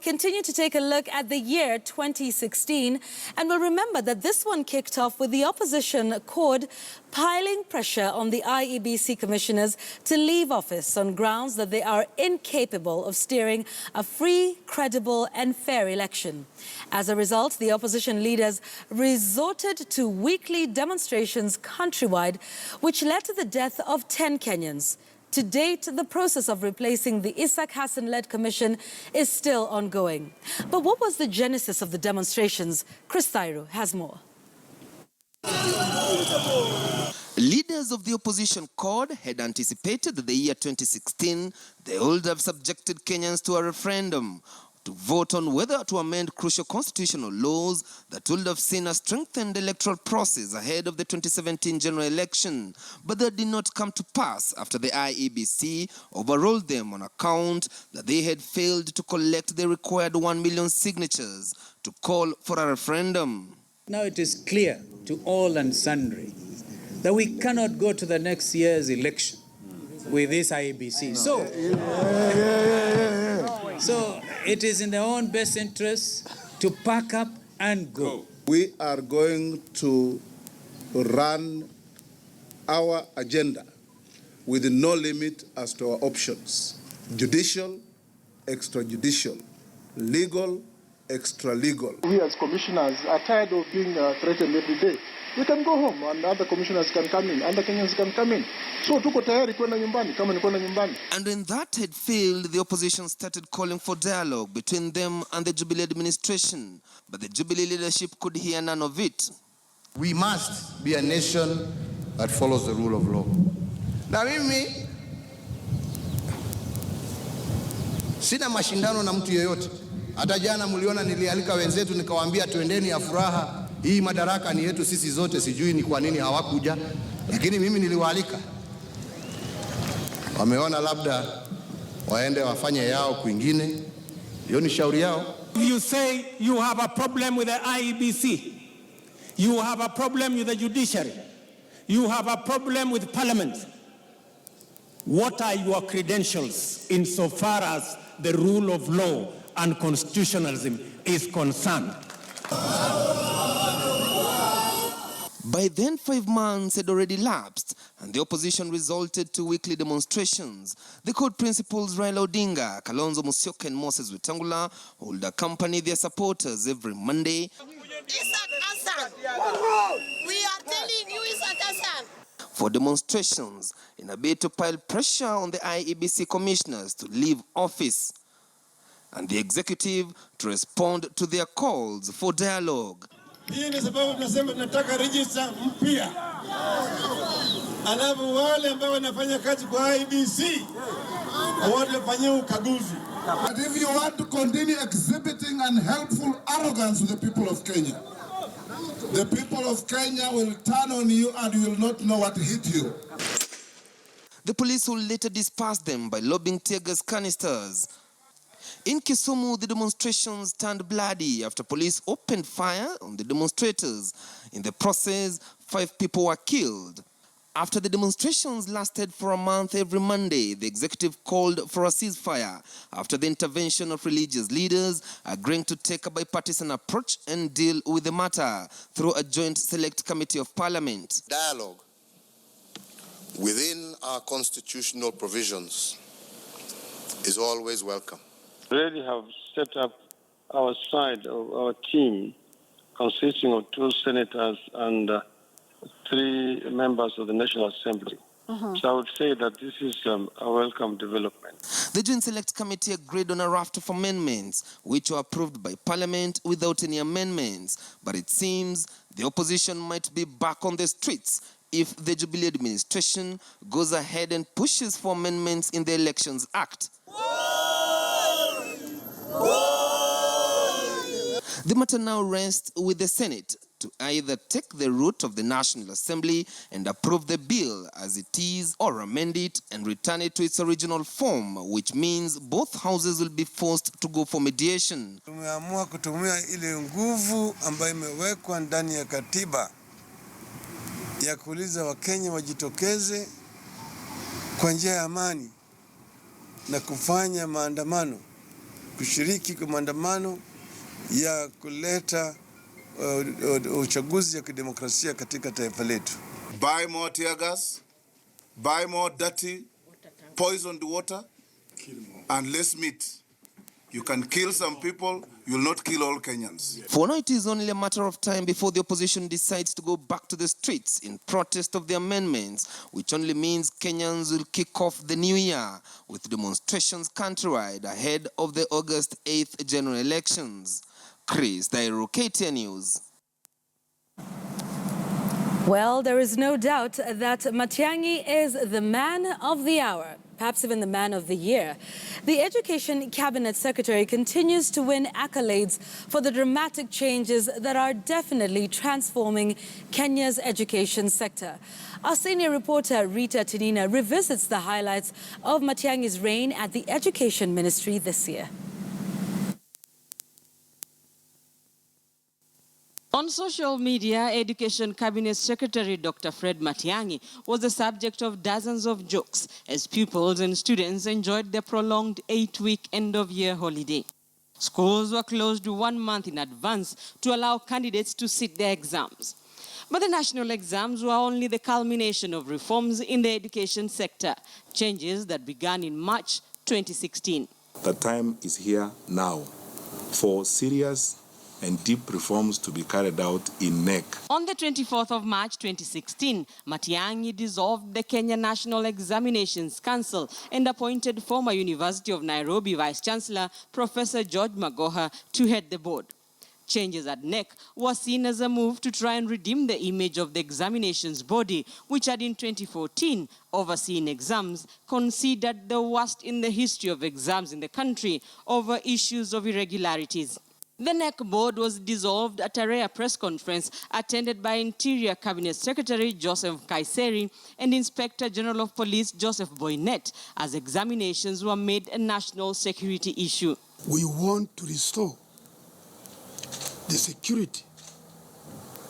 continue to take a look at the year 2016, and we'll remember that this one kicked off with the opposition CORD piling pressure on the IEBC commissioners to leave office on grounds that they are incapable of steering a free, credible and fair election. As a result, the opposition leaders resorted to weekly demonstrations countrywide, which led to the death of 10 Kenyans. To date, the process of replacing the Isaac Hassan-led commission is still ongoing. But what was the genesis of the demonstrations? Chris Thairu has more. Leaders of the opposition CORD had anticipated that the year 2016 they would have subjected Kenyans to a referendum to vote on whether to amend crucial constitutional laws that would have seen a strengthened electoral process ahead of the 2017 general election. But that did not come to pass after the IEBC overruled them on account that they had failed to collect the required 1 million signatures to call for a referendum. Now it is clear to all and sundry that we cannot go to the next year's election with this IEBC. So it is in their own best interest to pack up and go. We are going to run our agenda with no limit as to our options: judicial, extrajudicial, legal, extra-legal. We as commissioners are tired of being threatened every day. We can go home and other commissioners can come in, other Kenyans can come in. So tuko tayari kwenda nyumbani kama ni kwenda nyumbani. And when that had failed, the opposition started calling for dialogue between them and the Jubilee administration. But the Jubilee leadership could hear none of it. We must be a nation that follows the rule of law. Na mimi sina mashindano na mtu yeyote. Hata jana mliona nilialika wenzetu nikawaambia tuendeni ya furaha. Hii madaraka ni yetu sisi zote, sijui ni kwa nini hawakuja, lakini mimi niliwaalika. Wameona labda waende wafanye yao kwingine, hiyo ni shauri yao. If you say you have a problem with the IEBC, you have a problem with the judiciary, you have a problem with parliament, what are your credentials insofar as the rule of law and constitutionalism is concerned? By then, 5 months had already lapsed, and the opposition resorted to weekly demonstrations. The CORD principals Raila Odinga, Kalonzo Musyoka and Moses Wetangula would accompany their supporters every Monday. Isaac Hassan! We are telling you, Isaac Hassan! For demonstrations in a bid to pile pressure on the IEBC commissioners to leave office and the executive to respond to their calls for dialogue. Hii ni sababu tunasema tunataka register mpya. Alafu wale ambao wanafanya kazi kwa IEBC wafanywe ukaguzi. But if you want to continue exhibiting unhelpful arrogance to the people of Kenya, the people of Kenya will turn on you and you will not know what hit you. The police will later disperse them by lobbing tear gas canisters. In Kisumu, the demonstrations turned bloody after police opened fire on the demonstrators. In the process, 5 people were killed. After the demonstrations lasted for a month every Monday, the executive called for a ceasefire after the intervention of religious leaders, agreeing to take a bipartisan approach and deal with the matter through a joint select committee of parliament. Dialogue within our constitutional provisions is always welcome. We already have set up our side of our team consisting of 2 senators and 3 members of the National Assembly. So I would say that this is a welcome development. The Joint Select Committee agreed on a raft of amendments which were approved by Parliament without any amendments. But it seems the opposition might be back on the streets if the Jubilee administration goes ahead and pushes for amendments in the Elections Act. The matter now rests with the Senate to either take the route of the National Assembly and approve the bill as it is, or amend it and return it to its original form, which means both houses will be forced to go for mediation. Tumeamua kutumia ile nguvu ambayo imewekwa ndani ya katiba ya kuuliza Wakenya wajitokeze kwa njia ya amani na kufanya maandamano kushiriki kwa maandamano ya kuleta uchaguzi ya kidemokrasia katika taifa letu. Buy more tear gas, buy more dirty, poisoned water, and less meat. You can kill some people, you'll not kill all Kenyans. For now, it is only a matter of time before the opposition decides to go back to the streets in protest of the amendments, which only means Kenyans will kick off the new year with demonstrations countrywide ahead of the August 8th general elections. Chris Dairo, KTN News. Well, there is no doubt that Matiang'i is the man of the hour, perhaps even the man of the year. The Education Cabinet Secretary continues to win accolades for the dramatic changes that are definitely transforming Kenya's education sector. Our senior reporter Rita Tinina revisits the highlights of Matiang'i's reign at the Education Ministry this year. On social media, Education Cabinet Secretary Dr. Fred Matiang'i was the subject of dozens of jokes as pupils and students enjoyed their prolonged 8-week end-of-year holiday. Schools were closed 1 month in advance to allow candidates to sit their exams. But the national exams were only the culmination of reforms in the education sector, changes that began in March 2016. The time is here now for serious and deep reforms to be carried out in NEC. On the 24th of March 2016, Matiang'i dissolved the Kenya National Examinations Council and appointed former University of Nairobi Vice-Chancellor Professor George Magoha to head the board. Changes at NEC were seen as a move to try and redeem the image of the examinations body, which had in 2014 overseen exams, considered the worst in the history of exams in the country over issues of irregularities. The NEC board was dissolved at a rare press conference attended by Interior Cabinet Secretary Joseph Kaiseri and Inspector General of Police Joseph Boynet, as examinations were made a national security issue. We want to restore the security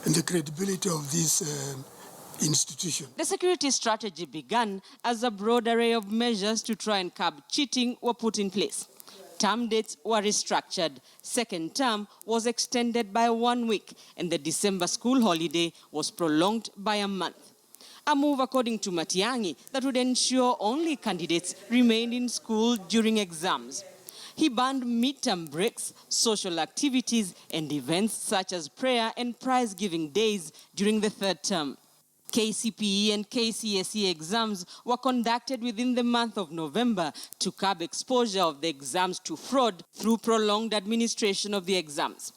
and the credibility of this institution. The security strategy began as a broad array of measures to try and curb cheating were put in place. Term dates were restructured. Second term was extended by 1 week, and the December school holiday was prolonged by a month. A move, according to Matiang'i, that would ensure only candidates remained in school during exams. He banned midterm breaks, social activities, and events such as prayer and prize-giving days during the third term. KCPE and KCSE exams were conducted within the month of November to curb exposure of the exams to fraud through prolonged administration of the exams.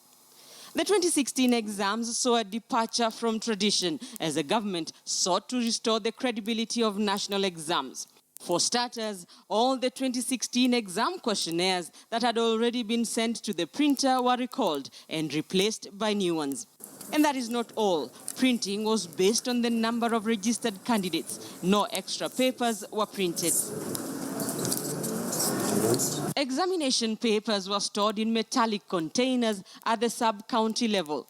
The 2016 exams saw a departure from tradition as the government sought to restore the credibility of national exams. For starters, all the 2016 exam questionnaires that had already been sent to the printer were recalled and replaced by new ones. And that is not all. Printing was based on the number of registered candidates. No extra papers were printed. Examination papers were stored in metallic containers at the sub-county level.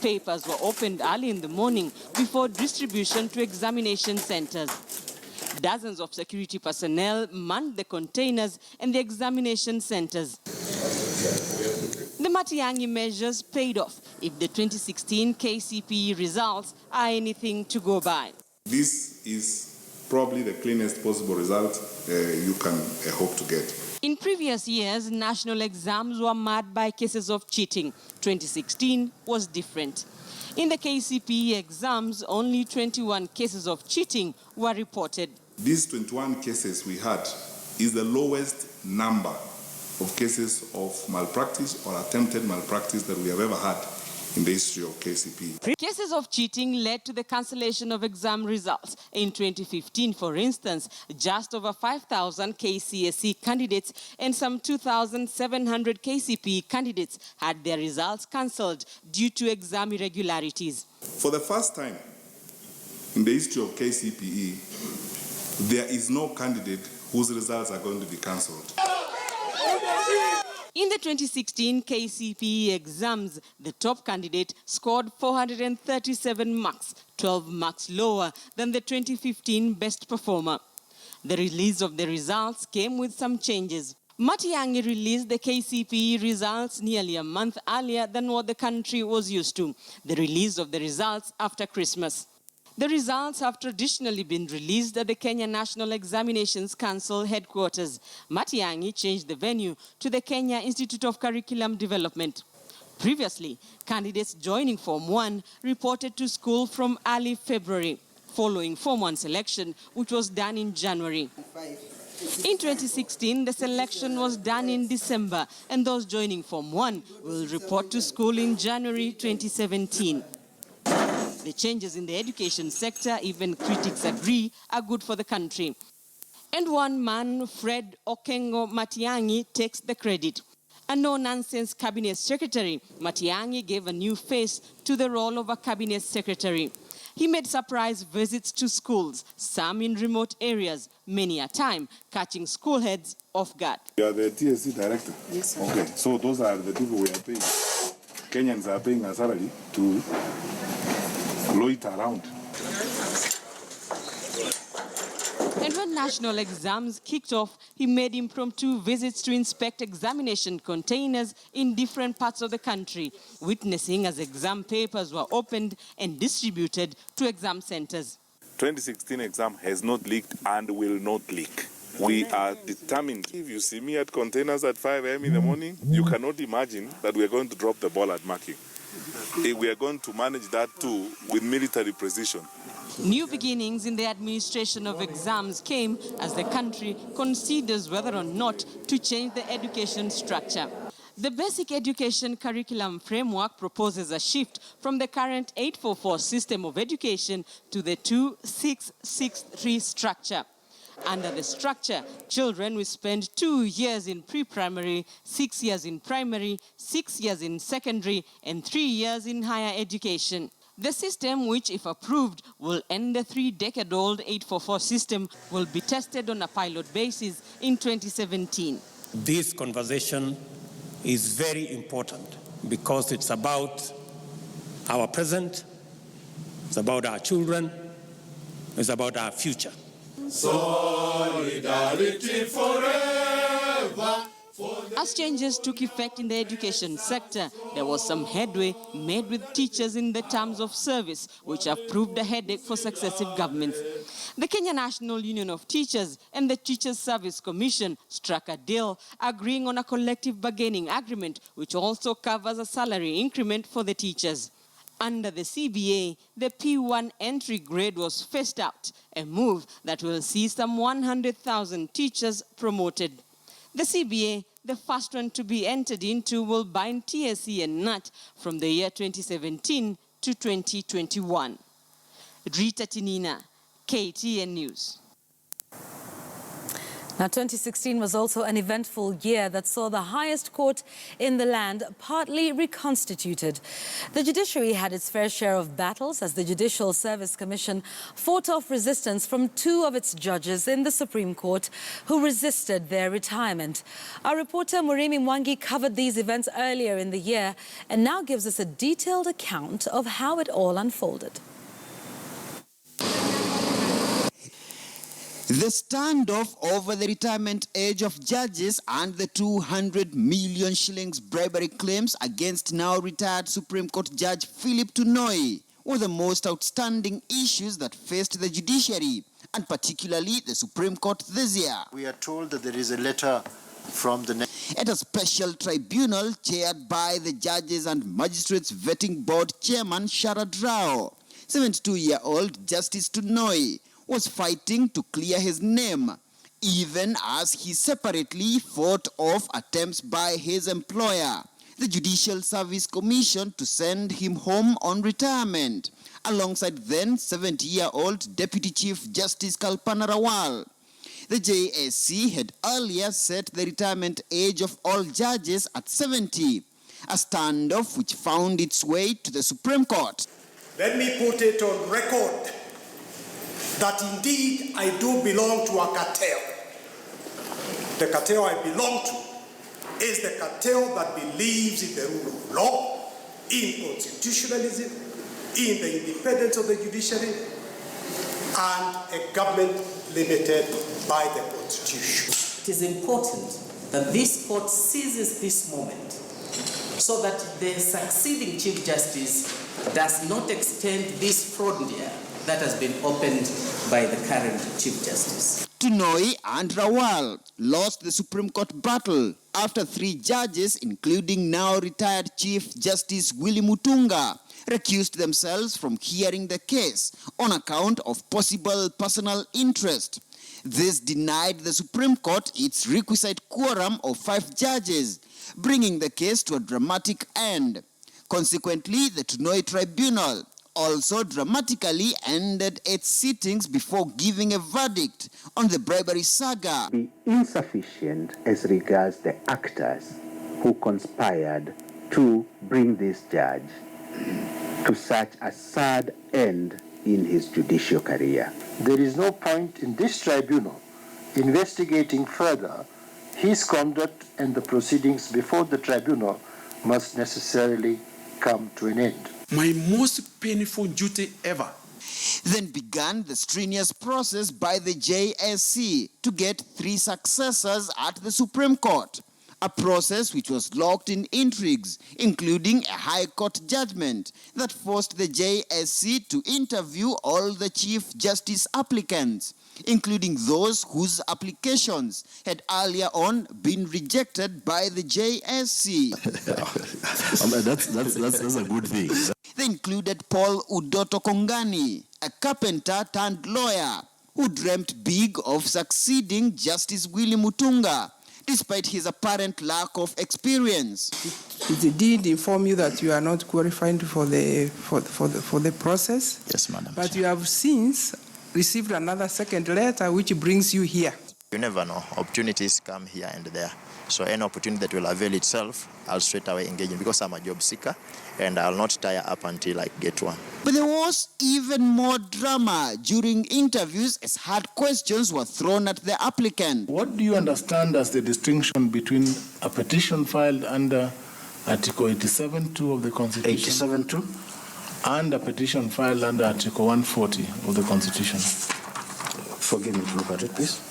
Papers were opened early in the morning before distribution to examination centers. Dozens of security personnel manned the containers and the examination centers. The Matiang'i measures paid off if the 2016 KCPE results are anything to go by. This is probably the cleanest possible result you can hope to get. In previous years, national exams were marred by cases of cheating. 2016 was different. In the KCPE exams, only 21 cases of cheating were reported. These 21 cases we had is the lowest number of cases of malpractice or attempted malpractice that we have ever had in the history of KCPE. Cases of cheating led to the cancellation of exam results. In 2015, for instance, just over 5,000 KCSE candidates and some 2,700 KCPE candidates had their results cancelled due to exam irregularities. For the first time in the history of KCPE, there is no candidate whose results are going to be cancelled. In the 2016 KCPE exams, the top candidate scored 437 marks, 12 marks lower than the 2015 best performer. The release of the results came with some changes. Matiang'i released the KCPE results nearly a month earlier than what the country was used to, the release of the results after Christmas. The results have traditionally been released at the Kenya National Examinations Council headquarters. Matiang'i changed the venue to the Kenya Institute of Curriculum Development. Previously, candidates joining Form 1 reported to school from early February, following Form 1 selection, which was done in January. In 2016, the selection was done in December, and those joining Form 1 will report to school in January 2017. The changes in the education sector, even critics agree, are good for the country. And one man, Fred Okengo Matiang'i, takes the credit. A no-nonsense cabinet secretary, Matiang'i gave a new face to the role of a cabinet secretary. He made surprise visits to schools, some in remote areas, many a time catching school heads off guard. You are the TSC director? Yes, sir. Okay, so those are the people we are paying. Kenyans are paying a salary to loiter around. And when national exams kicked off, he made impromptu visits to inspect examination containers in different parts of the country, witnessing as exam papers were opened and distributed to exam centers. 2016 exam has not leaked and will not leak. We are determined. If you see me at containers at 5 a.m. in the morning, you cannot imagine that we are going to drop the ball at marking. We are going to manage that too with military precision. New beginnings in the administration of exams came as the country considers whether or not to change the education structure. The basic education curriculum framework proposes a shift from the current 844 system of education to the 2663 structure. Under the structure, children will spend 2 years in pre-primary, 6 years in primary, 6 years in secondary, and 3 years in higher education. The system, which, if approved, will end the 3-decade-old 844 system, will be tested on a pilot basis in 2017. This conversation is very important because it's about our present, it's about our children, it's about our future. Solidarity forever. As changes took effect in the education sector, there was some headway made with teachers in the terms of service, which have proved a headache for successive governments. The Kenya National Union of Teachers and the Teachers Service Commission struck a deal agreeing on a collective bargaining agreement, which also covers a salary increment for the teachers. Under the CBA, the P1 entry grade was phased out, a move that will see some 100,000 teachers promoted. The CBA, the first one to be entered into, will bind TSC and NAT from the year 2017 to 2021. Rita Tinina, KTN News. Now, 2016 was also an eventful year that saw the highest court in the land partly reconstituted. The judiciary had its fair share of battles as the Judicial Service Commission fought off resistance from 2 of its judges in the Supreme Court who resisted their retirement. Our reporter Murimi Mwangi covered these events earlier in the year and now gives us a detailed account of how it all unfolded. The standoff over the retirement age of judges and the 200 million shillings bribery claims against now retired Supreme Court Judge Philip Tunoi were the most outstanding issues that faced the judiciary, and particularly the Supreme Court this year. We are told that there is a letter from the... At a special tribunal chaired by the Judges and Magistrates Vetting Board Chairman Sharad Rao, 72-year-old Justice Tunoi was fighting to clear his name, even as he separately fought off attempts by his employer, the Judicial Service Commission, to send him home on retirement, alongside then 70-year-old Deputy Chief Justice Kalpana Rawal. The JSC had earlier set the retirement age of all judges at 70, a standoff which found its way to the Supreme Court. Let me put it on record that indeed I do belong to a cartel. The cartel I belong to is the cartel that believes in the rule of law, in constitutionalism, in the independence of the judiciary, and a government limited by the Constitution. It is important that this court seizes this moment so that the succeeding Chief Justice does not extend this frontier that has been opened by the current Chief Justice. Tunoi and Rawal lost the Supreme Court battle after 3 judges, including now retired Chief Justice Willy Mutunga, recused themselves from hearing the case on account of possible personal interest. This denied the Supreme Court its requisite quorum of 5 judges, bringing the case to a dramatic end. Consequently, the Tunoi Tribunal also dramatically ended its sittings before giving a verdict on the bribery saga. Be insufficient as regards the actors who conspired to bring this judge to such a sad end in his judicial career. There is no point in this tribunal investigating further his conduct, and the proceedings before the tribunal must necessarily come to an end. My most painful duty ever. Then began the strenuous process by the JSC to get 3 successors at the Supreme Court, a process which was locked in intrigues, including a High Court judgment that forced the JSC to interview all the Chief Justice applicants, including those whose applications had earlier on been rejected by the JSC. That's a good thing. They included Paul Udoto Kongani, a carpenter turned lawyer who dreamt big of succeeding Justice Willy Mutunga, despite his apparent lack of experience. It did inform you that you are not qualified for the process. Yes, madam. But you have since received another second letter which brings you here. You never know. Opportunities come here and there. So any opportunity that will avail itself, I'll straight away engage in, because I'm a job seeker and I'll not tire up until I get one. But there was even more drama during interviews as hard questions were thrown at the applicant. What do you understand as the distinction between a petition filed under Article 87.2 of the Constitution 87.2 and a petition filed under Article 140 of the Constitution? Forgive me to look at it, please.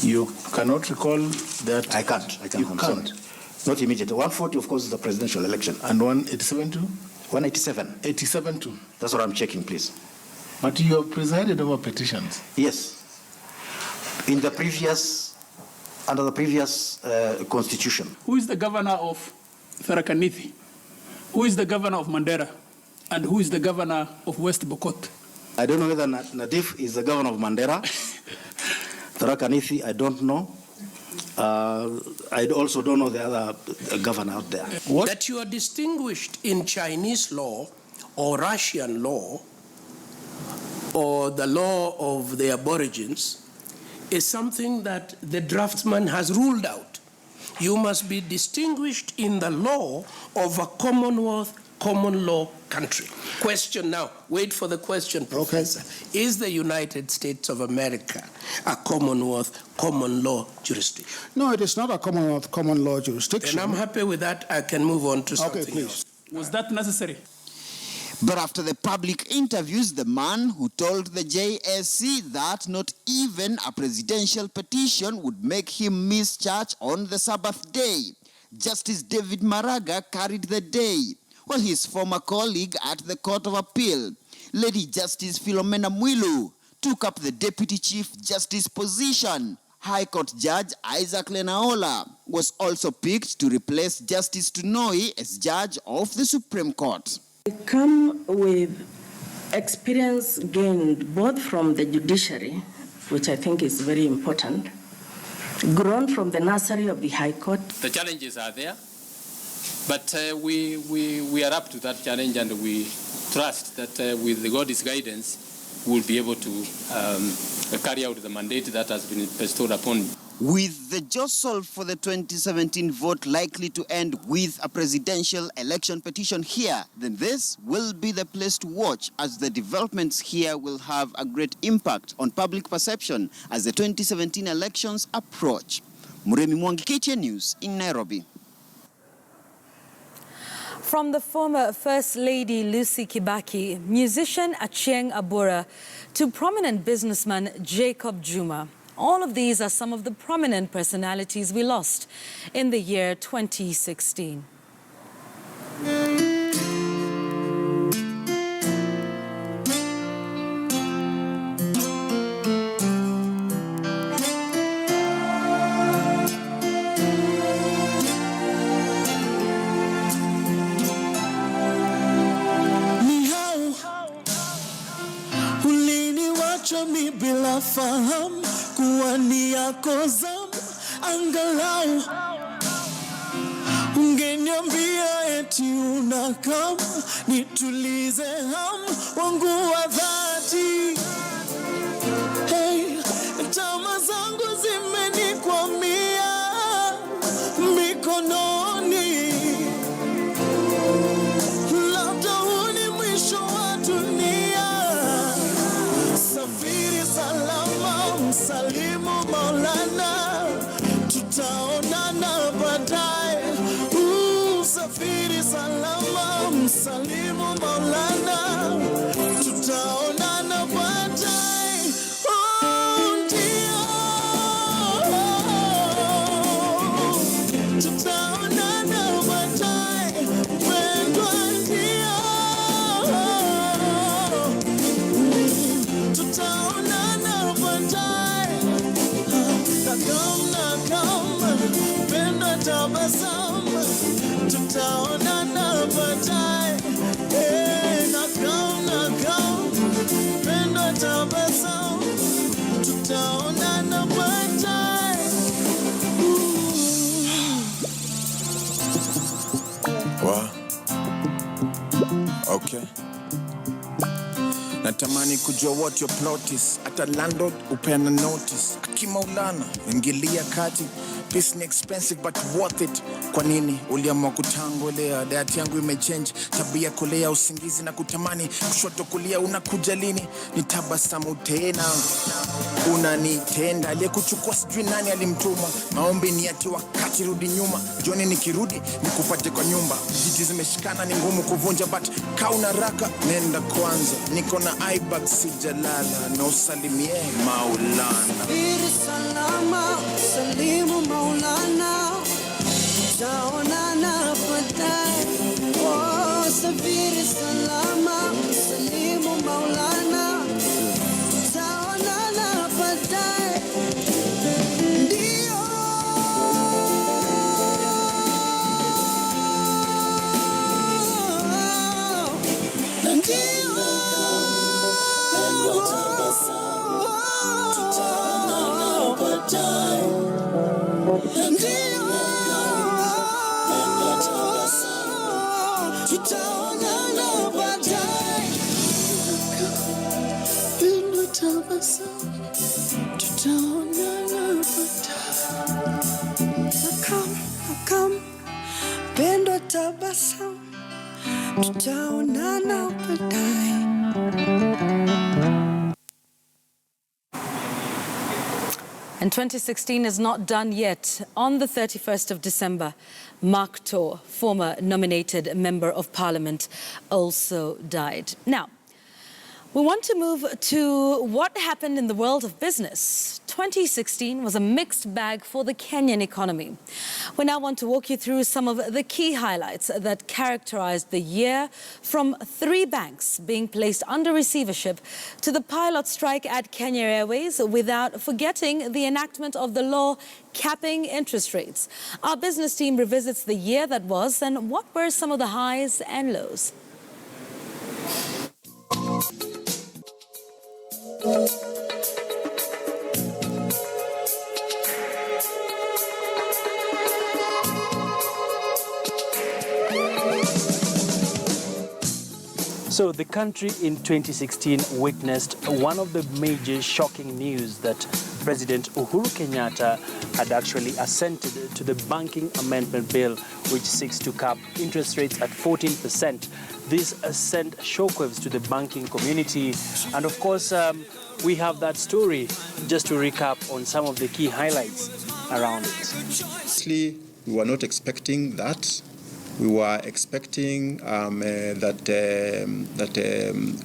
You cannot recall that? I can't. You I'm can't. sorry. Not immediately. 140, of course, is the presidential election. And 187.2? 187. 87.2. That's what I'm checking, please. But you have presided over petitions. Yes. In the previous, under the previous constitution. Who is the governor of Tharaka Nithi? Who is the governor of Mandera? And who is the governor of West Bokot? I don't know whether Nadif is the governor of Mandera. Tharaka Nithi, I don't know. I also don't know the other governor out there. What? That you are distinguished in Chinese law or Russian law or the law of the aborigines is something that the draftsman has ruled out. You must be distinguished in the law of a Commonwealth common law country. Question now, wait for the question, Professor. Okay. Is the United States of America a Commonwealth common law jurisdiction? No, it is not a Commonwealth common law jurisdiction. And I'm happy with that. I can move on to something else. Was that necessary? But after the public interviews, the man who told the JSC that not even a presidential petition would make him miss church on the Sabbath day, Justice David Maraga carried the day, while his former colleague at the Court of Appeal, Lady Justice Philomena Mwilu, took up the Deputy Chief Justice position. High Court Judge Isaac Lenaola was also picked to replace Justice Tunoi as Judge of the Supreme Court. I come with experience gained both from the judiciary, which I think is very important, grown from the nursery of the High Court. The challenges are there. But we are up to that challenge, and we trust that with God's guidance, we'll be able to carry out the mandate that has been bestowed upon me. With the jostle for the 2017 vote likely to end with a presidential election petition here, then this will be the place to watch, as the developments here will have a great impact on public perception as the 2017 elections approach. Muremi Mwangi, KTN News in Nairobi. From From the former First Lady Lucy Kibaki, musician Achieng Abura, to prominent businessman Jacob Juma. All of these are some of the prominent personalities we lost in the year 2016. Mi bila fahamu kuwa ni yako zamu, angalau ungeniambia eti unakam, nitulize hamu wangu wa dhati. Hey, tama zangu zimenikwamia mikononi, labda huu ni mwisho wa dunia. Safiri salama, msalimu Maulana, tutaonana baadaye. Safiri salama, msalimu Maulana, tutaonana baadaye. Ndio, tutaonana baadaye, wendwa ndio. Tutaonana baadaye, nakam, penda tabasamu, tutaonana baadaye, nakam, penda tabasamu, tutaonana baadaye. Wow. Okay. Natamani kujua what your plot is. Ata landlord upeana notice. Akimaulana ingilia kati. Peace ni expensive but worth it. Kwa nini uliamua kutangolea? Diet yangu imechange, tabia kulea, usingizi na kutamani kushoto kulia. Unakuja lini? Nitabasamu tena, unanitenda. Aliyekuchukua sijui nani alimtuma. Maombi ni ati wakati rudi nyuma. Jioni nikirudi nikupate kwa nyumba. Jiji zimeshikana ni ngumu kuvunja, but kauna raka nenda kwanza. Niko na iBag sijalala, na usalimie Maulana. Safiri salama, salimu Maulana, tutaonana baadaye. Safiri salama, salimu Maulana, tutaonana baadaye. Ndio, tutaonana baadaye. Tutaonana baadaye. Pendo tabasamu, tutaonana baadaye. Nakam, pendo tabasamu, tutaonana baadaye. And 2016 is not done yet. On the 31st of December, Mark Tor, former nominated member of parliament, also died. Now, we want to move to what happened in the world of business. 2016 was a mixed bag for the Kenyan economy. We now want to walk you through some of the key highlights that characterized the year, from 3 banks being placed under receivership to the pilot strike at Kenya Airways, without forgetting the enactment of the law capping interest rates. Our business team revisits the year that was and what were some of the highs and lows. So the country in 2016 witnessed one of the major shocking news, that President Uhuru Kenyatta had actually assented to the Banking Amendment Bill, which seeks to cap interest rates at 14%. This sent shockwaves to the banking community. And of course, we have that story just to recap on some of the key highlights around it. Honestly, we were not expecting that. We were expecting that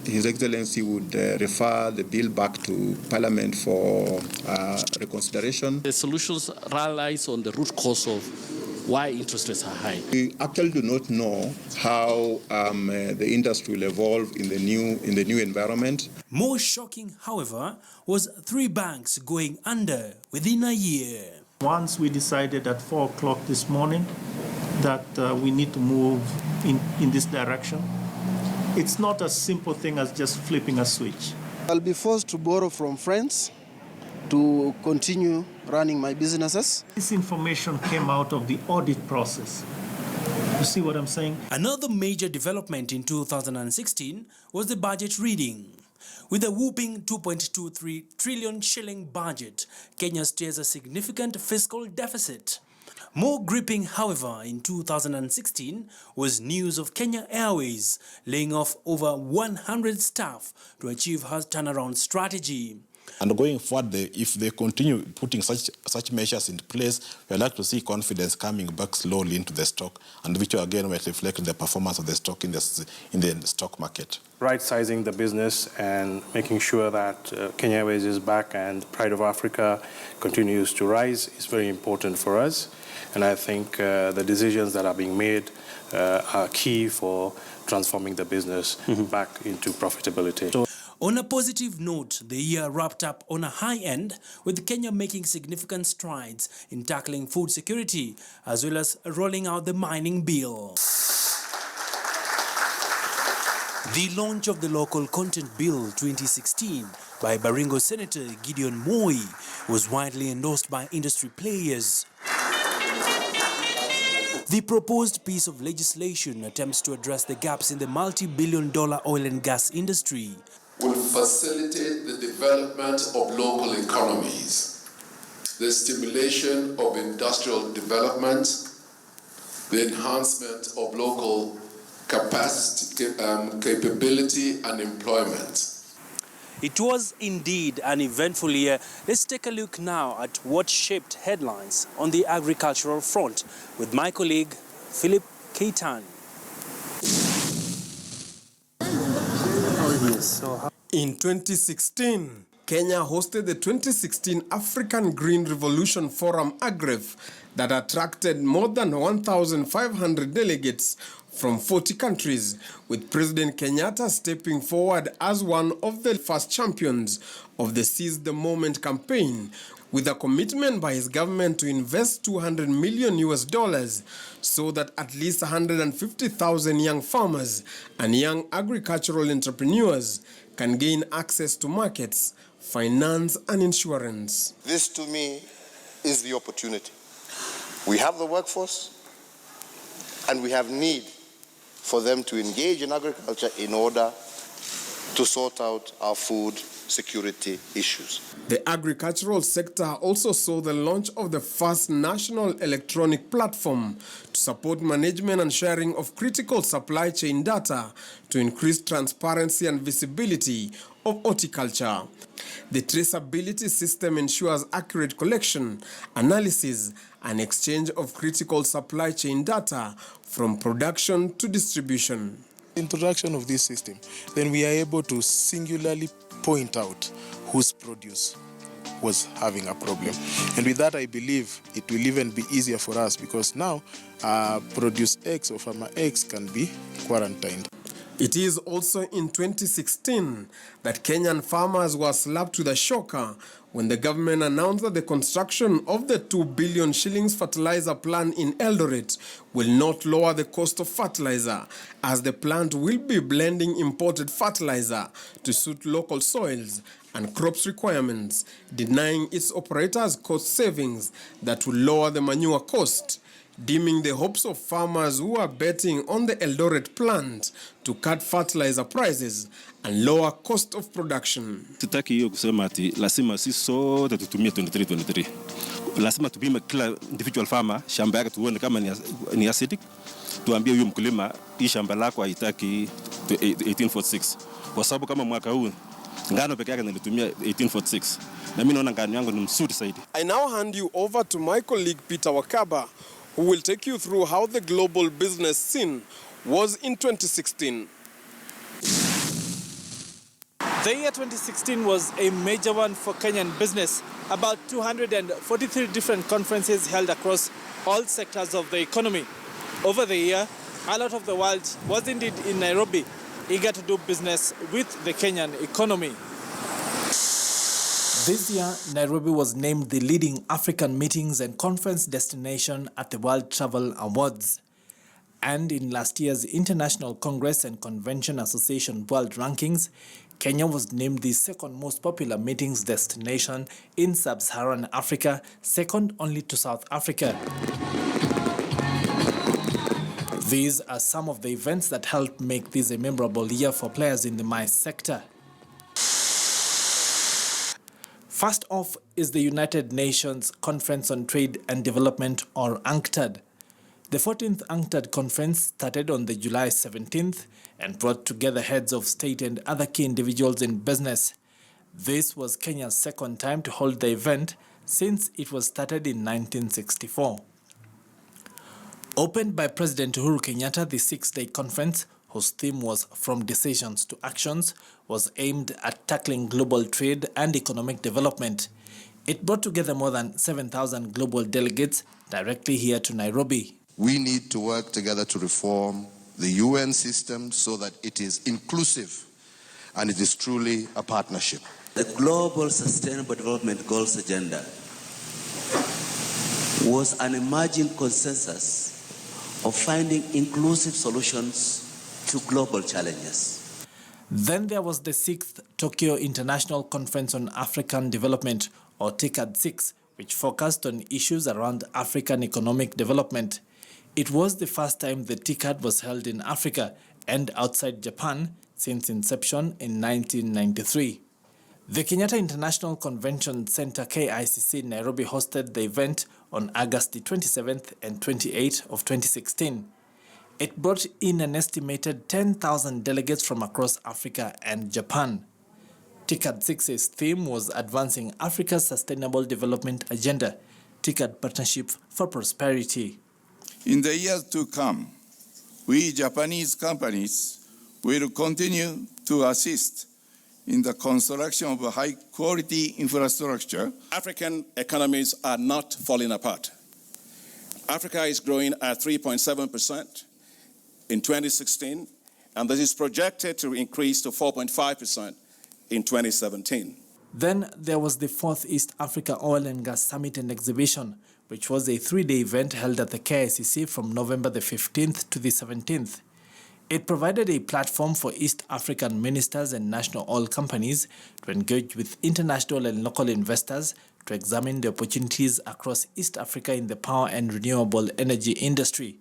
His Excellency would refer the bill back to Parliament for reconsideration. The solutions relies on the root cause of why interest rates are high. We actually do not know how the industry will evolve in the new environment. More shocking, however, was 3 banks going under within a year. Once we decided at 4 o'clock this morning that we need to move in this direction, it's not a simple thing as just flipping a switch. I'll be forced to borrow from friends to continue running my businesses. This information came out of the audit process. You see what I'm saying? Another major development in 2016 was the budget reading. With a whooping 2.23 trillion shilling budget, Kenya stares a significant fiscal deficit. More gripping, however, in 2016 was news of Kenya Airways laying off over 100 staff to achieve her turnaround strategy. And going forward, if they continue putting such measures in place, we'd like to see confidence coming back slowly into the stock, and which again will reflect the performance of the stock in the stock market. Right-sizing the business and making sure that Kenya Airways is back and Pride of Africa continues to rise is very important for us. And I think the decisions that are being made are key for transforming the business back into profitability. On a positive note, the year wrapped up on a high end, with Kenya making significant strides in tackling food security, as well as rolling out the mining bill. The launch of the Local Content Bill 2016 by Baringo Senator Gideon Moi was widely endorsed by industry players. The proposed piece of legislation attempts to address the gaps in the multi-billion-dollar oil and gas industry. Will facilitate the development of local economies, the stimulation of industrial development, the enhancement of local capacity, capability and employment. It was indeed an eventful year. Let's take a look now at what shaped headlines on the agricultural front with my colleague Philip Keitan. In 2016, Kenya hosted the 2016 African Green Revolution Forum AGREF that attracted more than 1,500 delegates from 40 countries, with President Kenyatta stepping forward as one of the first champions of the Seize the Moment campaign, with a commitment by his government to invest $200 million so that at least 150,000 young farmers and young agricultural entrepreneurs can gain access to markets, finance and insurance. This to me is the opportunity. We have the workforce and we have need for them to engage in agriculture in order to sort out our food security issues. The agricultural sector also saw the launch of the first national electronic platform to support management and sharing of critical supply chain data to increase transparency and visibility of horticulture. The traceability system ensures accurate collection, analysis, and exchange of critical supply chain data from production to distribution. Introduction of this system, then we are able to singularly point out whose produce was having a problem. And with that, I believe it will even be easier for us, because now produce X or farmer X can be quarantined. It is also in 2016 that Kenyan farmers were slapped with a shocker when the government announced that the construction of the 2 billion shillings fertilizer plant in Eldoret will not lower the cost of fertilizer, as the plant will be blending imported fertilizer to suit local soils and crops requirements, denying its operators cost savings that will lower the manure cost, dimming the hopes of farmers who are betting on the Eldoret plant to cut fertilizer prices and lower cost of production. Sitaki hiyo kusema ati lazima sisi sote tutumie 23. Lazima tupime kila individual farmer shamba yake, tuone kama ni acidic, tuambie huyo mkulima hii shamba lako haitaki 1846, kwa sababu kama mwaka huu ngano peke yake nilitumia 1846 na mimi naona ngano yangu ni mzuri zaidi. I now hand you over to my colleague Peter Wakaba, who will take you through how the global business scene was in 2016. The year 2016 was a major one for Kenyan business. About 243 different conferences held across all sectors of the economy. Over the year, a lot of the world was indeed in Nairobi, eager to do business with the Kenyan economy. This year, Nairobi was named the leading African meetings and conference destination at the World Travel Awards. And in last year's International Congress and Convention Association World Rankings, Kenya was named the second most popular meetings destination in sub-Saharan Africa, second only to South Africa. These are some of the events that helped make this a memorable year for players in the MICE sector. First off is the United Nations Conference on Trade and Development, or UNCTAD. The 14th UNCTAD conference started on the July 17th and brought together heads of state and other key individuals in business. This was Kenya's second time to hold the event since it was started in 1964. Opened by President Uhuru Kenyatta, the six-day conference, whose theme was From Decisions to Actions, was aimed at tackling global trade and economic development. It brought together more than 7,000 global delegates directly here to Nairobi. We need to work together to reform the UN system so that it is inclusive and it is truly a partnership. The Global Sustainable Development Goals Agenda was an emerging consensus of finding inclusive solutions to global challenges. Then there was the 6th Tokyo International Conference on African Development, or TICAD-6, which focused on issues around African economic development. It was the first time the TICAD was held in Africa and outside Japan since inception in 1993. The Kenyatta International Convention Center KICC in Nairobi hosted the event on August the 27th and 28th of 2016. It brought in an estimated 10,000 delegates from across Africa and Japan. TICAD-6's theme was Advancing Africa's Sustainable Development Agenda, TICAD Partnership for Prosperity. In the years to come, we Japanese companies will continue to assist in the construction of a high-quality infrastructure. African economies are not falling apart. Africa is growing at 3.7% in 2016, and this is projected to increase to 4.5% in 2017. Then there was the 4th East Africa Oil and Gas Summit and Exhibition, which was a 3-day event held at the KICC from November the 15th to the 17th. It provided a platform for East African ministers and national oil companies to engage with international and local investors to examine the opportunities across East Africa in the power and renewable energy industry.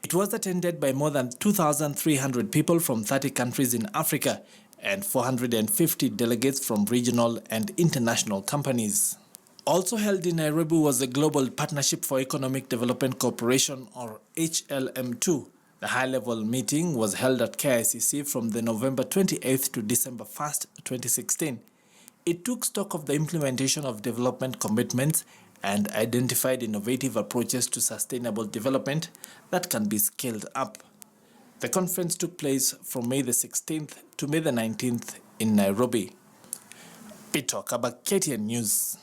It was attended by more than 2,300 people from 30 countries in Africa and 450 delegates from regional and international companies. Also held in Nairobi was the Global Partnership for Economic Development Corporation, or HLM2. The high-level meeting was held at KICC from the November 28th to December 1st, 2016. It took stock of the implementation of development commitments and identified innovative approaches to sustainable development that can be scaled up. The conference took place from May the 16th to May the 19th in Nairobi. Peter Kabak, KTN News.